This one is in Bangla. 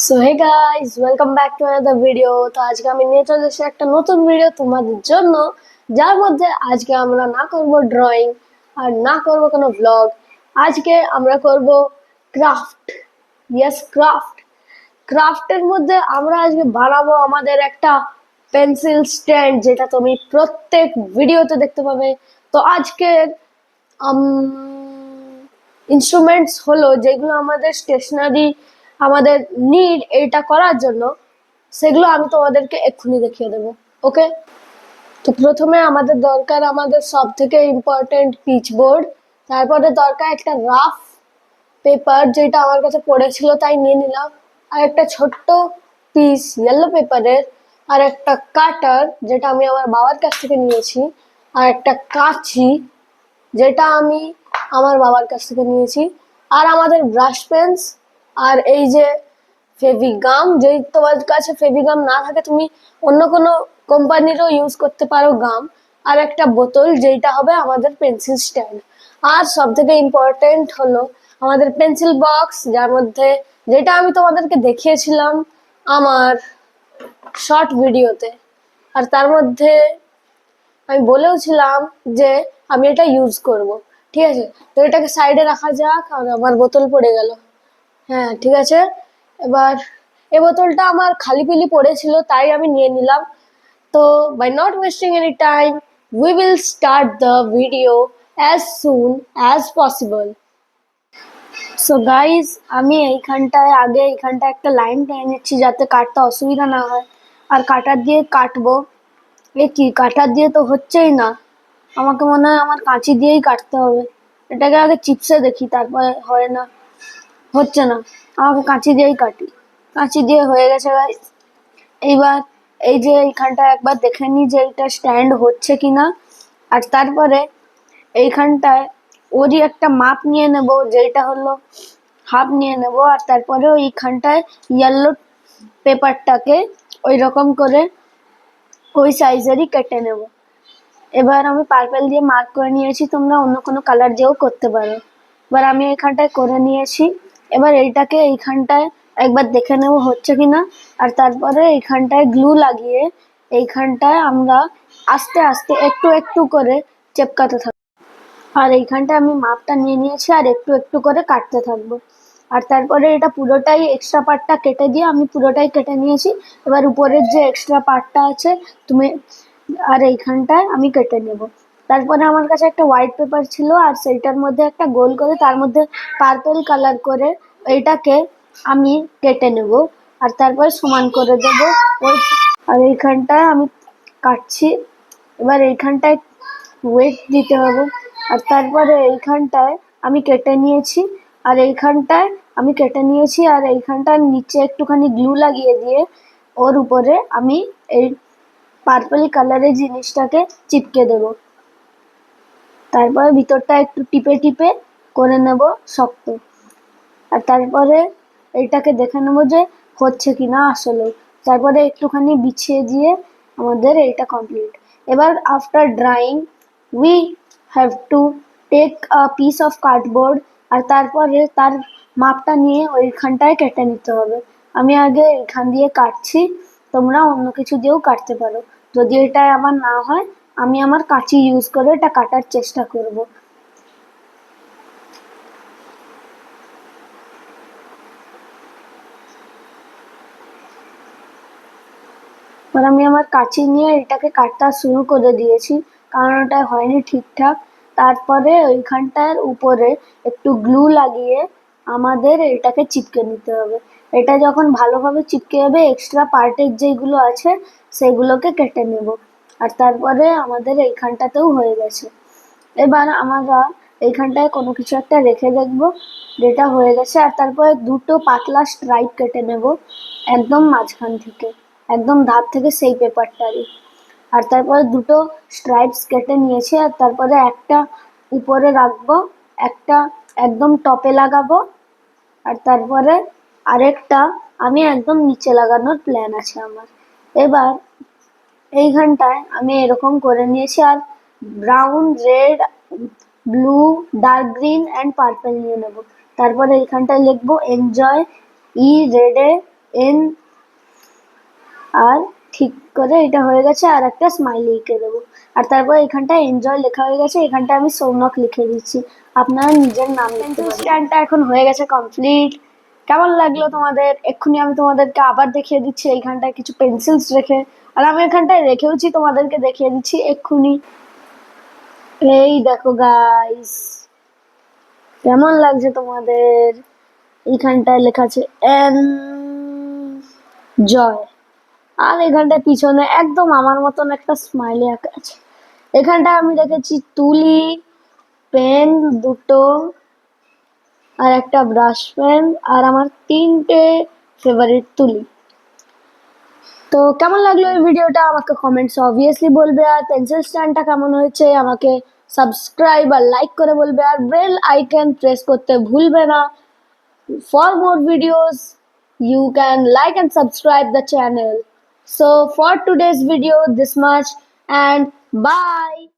So hey guys, welcome back to another video. তো আজকে আমি নিয়ে চলে এসেছি একটা নতুন ভিডিও তোমাদের জন্য, যার মধ্যে আজকে আমরা না করব ড্রয়িং আর না করব কোনো ব্লগ। আজকে আমরা করব ক্রাফট। Yes, craft. ক্রাফটের মধ্যে আমরা আজকে বানাবো আমাদের একটা পেন্সিল স্ট্যান্ড, যেটা তুমি প্রত্যেক ভিডিওতে দেখতে পাবে। তো আজকের ইনস্ট্রুমেন্টস হলো যেগুলো আমাদের স্টেশনারি আমাদের নিড এটা করার জন্য, সেগুলো আমি তোমাদেরকে এক্ষুনি দেখিয়ে দেবো। ওকে, তো প্রথমে আমাদের দরকার আমাদের সব থেকে ইম্পর্টেন্ট পিচ বোর্ড। তারপরে দরকার একটা রাফ পেপার, যেটা আমার কাছে পড়েছিল তাই নিয়ে নিলাম। আর একটা ছোট্ট পিস ইয়েলো পেপারের। আর একটা কাটার, যেটা আমি আমার বাবার কাছ থেকে নিয়েছি। আর একটা কাঁচি, যেটা আমি আমার বাবার কাছ থেকে নিয়েছি। আর আমাদের ব্রাশ পেন্স। আর এই যে ফেভিগাম, যদি তোমার কাছে ফেভিগাম না থাকে তুমি অন্য কোনো কোম্পানিরও ইউজ করতে পারো গাম। আর একটা বোতল, যেটা হবে আমাদের পেন্সিল স্ট্যান্ড। আর সব থেকে ইম্পর্টেন্ট হলো আমাদের পেন্সিল বক্স, যার মধ্যে যেটা আমি তোমাদেরকে দেখিয়েছিলাম আমার শর্ট ভিডিওতে। আর তার মধ্যে আমি বলেওছিলাম যে আমি এটা ইউজ করব। ঠিক আছে, তো এটাকে সাইডে রাখা যাক। আর আমার বোতল পড়ে গেল। হ্যাঁ, ঠিক আছে। এবার এই বোতলটা আমার খালি পিলি পড়েছিল, তাই আমি নিয়ে নিলাম। তো by not wasting any time, we will start the video as soon as possible. So guys, আমি এইখানটায় একটা লাইন টেনে নিচ্ছি, যাতে কাটতে অসুবিধা না হয়। আর কাটার দিয়ে কাটবো। এ কি, কাটার দিয়ে তো হচ্ছেই না। আমাকে মনে হয় আমার কাঁচি দিয়েই কাটতে হবে। এটাকে আগে চিপসে দেখি, তারপরে হয় না, হচ্ছে না। আমাকে কাঁচি দিয়েই কাটি। কাঁচি দিয়ে হয়ে গেছে গাইস। এইবার এই যে এইখানটা একবার দেখে নিই যে এটা স্ট্যান্ড হচ্ছে কিনা। আর তারপরে এইখানটায় ওরই একটা মাপ নিয়ে নেব, যেটা হলো হাফ নিয়ে নেব। আর তারপরে ওইখানটায় ইয়েলো পেপারটাকে ওই রকম করে ওই সাইজেরই কেটে নেব। এবার আমি পার্পেল দিয়ে মার্ক করে নিয়েছি, তোমরা অন্য কোনো কালার দিয়েও করতে পারো। এবার আমি এইখানটায় করে নিয়েছি। এবার এইটাকে এইখানটায় একবার দেখে নেব হচ্ছে কিনা। আর তারপরে এইখানটায় গ্লু লাগিয়ে এইখানটায় আমরা আস্তে আস্তে একটু একটু করে চেপকাতে থাকবো। আর এইখানটায় আমি মাপটা নিয়ে নিয়েছি, আর একটু একটু করে কাটতে থাকবো। আর তারপরে এটা পুরোটাই এক্সট্রা পার্টটা কেটে দিয়ে আমি পুরোটাই কেটে নিয়েছি। এবার উপরের যে এক্সট্রা পার্টটা আছে তুমি আর এইখানটায় আমি কেটে নেব। তারপরে আমার কাছে একটা হোয়াইট পেপার ছিল, আর সেইটার মধ্যে একটা গোল করে তার মধ্যে পার্পল কালার করে এইটাকে আমি কেটে নেব। আর তারপরে সমান করে দেব ওই। আর এইখানটায় আমি কাটছি। এবার এইখানটায় ওয়েট দিতে হবে। আর তারপরে এইখানটায় আমি কেটে নিয়েছি। আর এইখানটায় আমি কেটে নিয়েছি। আর এইখানটার নিচে একটুখানি গ্লু লাগিয়ে দিয়ে ওর উপরে আমি এই পার্পল কালারের জিনিসটাকে চিপকে দেব। তারপরে ভিতরটা একটু টিপে টিপে করে নেব শক্ত। আর তারপরে এইটাকে দেখে নেবো যে হচ্ছে কিনা আসলে। তারপরে একটুখানি বিছিয়ে দিয়ে আমাদের এইটা কমপ্লিট। এবার after drying we have to take a piece of cardboard. আর তারপরে তার মাপটা নিয়ে ওইখানটায় কেটে নিতে হবে। আমি আগে এখান দিয়ে কাটছি, তোমরা অন্য কিছু দিয়েও কাটতে পারো। যদি এটা আমার না হয়, আমি আমার কাঁচি ইউজ করে এটা কাটার চেষ্টা করব। এবার আমি আমার কাঁচি নিয়ে এটাকে কাটতে শুরু করে দিয়েছি, কারণ ওটা হয়নি ঠিকঠাক। তারপরে ওইখানটার উপরে একটু গ্লু লাগিয়ে আমাদের এটাকে চিপকে নিতে হবে। এটা যখন ভালোভাবে চিপকে যাবে, এক্সট্রা পার্টের যেগুলো আছে সেগুলোকে কেটে নেব। আর তারপরে আমাদের এইখানটাতেও হয়ে গেছে। এবার আমরা এইখানটায় কোনো কিছু একটা রেখে দেখবো যেটা হয়ে গেছে। আর তারপরে দুটো পাতলা স্ট্রাইপ কেটে নেব একদম মাঝখান থেকে, একদম ধার থেকে সেই পেপারটারই। আর তারপরে দুটো স্ট্রাইপস কেটে নিয়েছি। আর তারপরে একটা উপরে রাখবো, একটা একদম টপে লাগাবো। আর তারপরে আরেকটা আমি একদম নিচে লাগানোর প্ল্যান আছে আমার। এবার এইখানটায় আমি এরকম করে নিয়েছি। আর brown, red, blue, dark green and purple নিয়ে নেব। তারপরে এইখানটায় লিখবো এনজয়, ই রেডে এন, আর ঠিক করে এটা হয়ে গেছে, আর একটা স্মাইলি এঁকে দেবো। আর তারপর এখানটা এনজয় লেখা হয়ে গেছে, এখানটা আমি সৌনক লিখে দিচ্ছি, আপনারা নিজের নাম লিখতে পারেন। স্ট্যান্ডটা এখন হয়ে গেছে কমপ্লিট। কেমন লাগলো তোমাদের? এক্ষুনি আমি তোমাদেরকে আবার দেখিয়ে দিচ্ছি এইখানটায় কিছু পেন্সিলস রেখে, আর আমি এখানটায় রেখেওছি, তোমাদেরকে দেখিয়ে দিচ্ছি এক্ষুনি। এই দেখো গাইস, কেমন লাগছে তোমাদের? এইখানটায় লেখা আছে এন জয়, আর এখানটায় পিছনে একদম আমার মতন একটা স্মাইলি আঁকা আছে। এখানটায় আমি রেখেছি তুলি, পেন দুটো, আর একটা ব্রাশ পেন, আর আমার 3টে ফেভারিট তুলি। তো কেমন লাগলো এই ভিডিওটা আমাকে কমেন্টস অবভিয়াসলি বলবে, আর পেন্সিল স্ট্যান্ডটা কেমন হয়েছে আমাকে সাবস্ক্রাইব আর লাইক করে বলবে, আর বেল আইকন প্রেস করতে ভুলবে না। For more videos, you can like and subscribe the channel. So for today's video, this much, and bye.